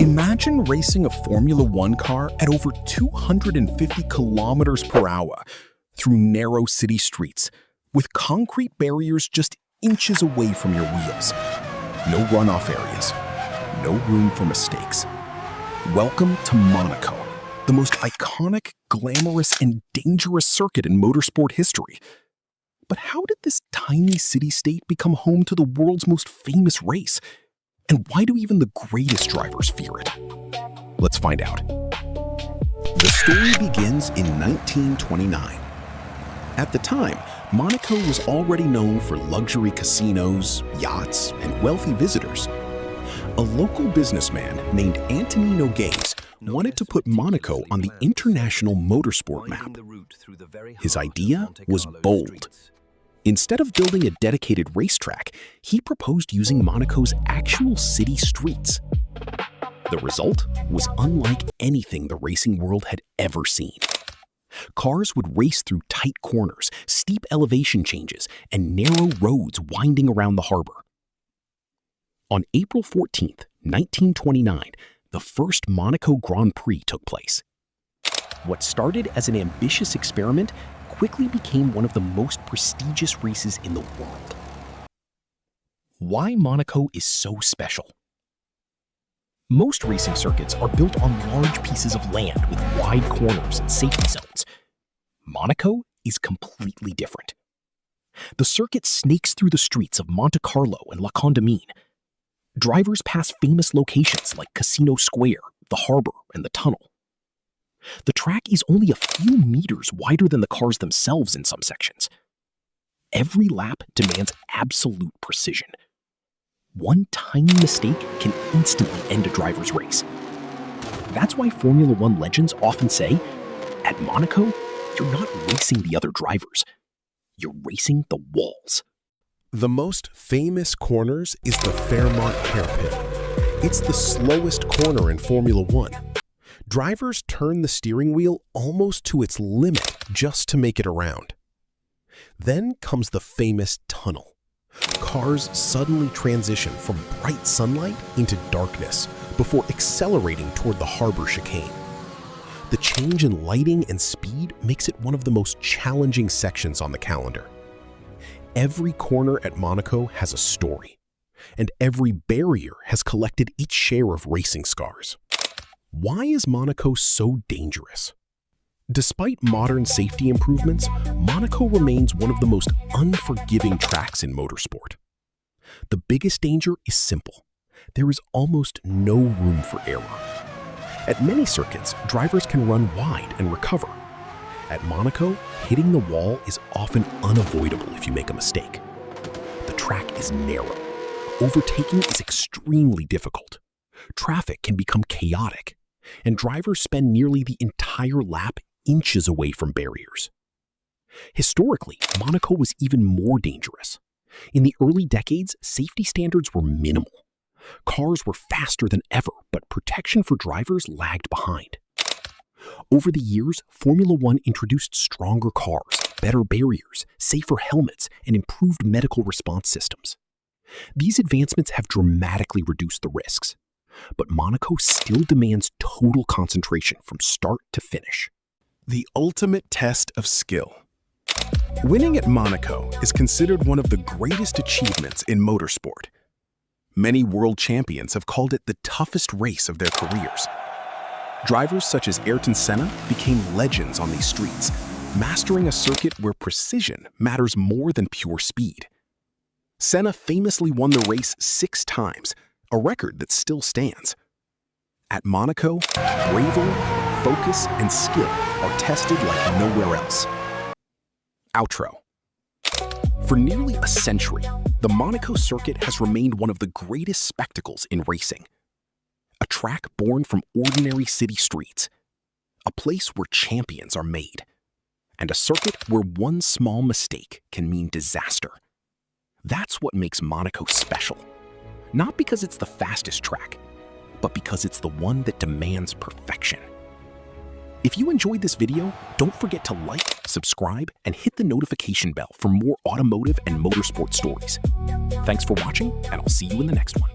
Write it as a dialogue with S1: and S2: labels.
S1: Imagine racing a Formula One car at over 250 kilometers per hour through narrow city streets with concrete barriers just inches away from your wheels. No runoff areas, no room for mistakes. Welcome to Monaco, the most iconic, glamorous, and dangerous circuit in motorsport history. But how did this tiny city-state become home to the world's most famous race? And why do even the greatest drivers fear it? Let's find out.
S2: The story begins in 1929. At the time, Monaco was already known for luxury casinos, yachts, and wealthy visitors. A local businessman named Anthony Nogues wanted to put Monaco on the international motorsport map. His idea was bold. Instead of building a dedicated racetrack, he proposed using Monaco's actual city streets. The result was unlike anything the racing world had ever seen. Cars would race through tight corners, steep elevation changes, and narrow roads winding around the harbor. On April 14, 1929, the first Monaco Grand Prix took place. What started as an ambitious experiment quickly became one of the most prestigious races in the world.
S1: Why Monaco is so special? Most racing circuits are built on large pieces of land with wide corners and safety zones. Monaco is completely different. The circuit snakes through the streets of Monte Carlo and La Condamine. Drivers pass famous locations like Casino Square, the harbor, and the tunnel. The track is only a few meters wider than the cars themselves in some sections. Every lap demands absolute precision. One tiny mistake can instantly end a driver's race. That's why Formula One legends often say, at Monaco, you're not racing the other drivers. You're racing the walls.
S3: The most famous corners is the Fairmont hairpin. It's the slowest corner in Formula One. Drivers turn the steering wheel almost to its limit just to make it around. Then comes the famous tunnel. Cars suddenly transition from bright sunlight into darkness before accelerating toward the harbor chicane. The change in lighting and speed makes it one of the most challenging sections on the calendar. Every corner at Monaco has a story, and every barrier has collected its share of racing scars. Why is Monaco so dangerous? Despite modern safety improvements, Monaco remains one of the most unforgiving tracks in motorsport. The biggest danger is simple. There is almost no room for error. At many circuits, drivers can run wide and recover. At Monaco, hitting the wall is often unavoidable if you make a mistake. The track is narrow. Overtaking is extremely difficult. Traffic can become chaotic, and drivers spend nearly the entire lap inches away from barriers. Historically, Monaco was even more dangerous. In the early decades, safety standards were minimal. Cars were faster than ever, but protection for drivers lagged behind. Over the years, Formula One introduced stronger cars, better barriers, safer helmets, and improved medical response systems. These advancements have dramatically reduced the risks. But Monaco still demands total concentration from start to finish.
S1: The ultimate test of skill. Winning at Monaco is considered one of the greatest achievements in motorsport. Many world champions have called it the toughest race of their careers. Drivers such as Ayrton Senna became legends on these streets, mastering a circuit where precision matters more than pure speed. Senna famously won the race 6 times, a record that still stands. At Monaco, bravery, focus, and skill are tested like nowhere else. Outro. For nearly a century, the Monaco circuit has remained one of the greatest spectacles in racing. A track born from ordinary city streets, a place where champions are made, and a circuit where one small mistake can mean disaster. That's what makes Monaco special. Not because it's the fastest track, but because it's the one that demands perfection. If you enjoyed this video, don't forget to like, subscribe, and hit the notification bell for more automotive and motorsport stories. Thanks for watching, and I'll see you in the next one.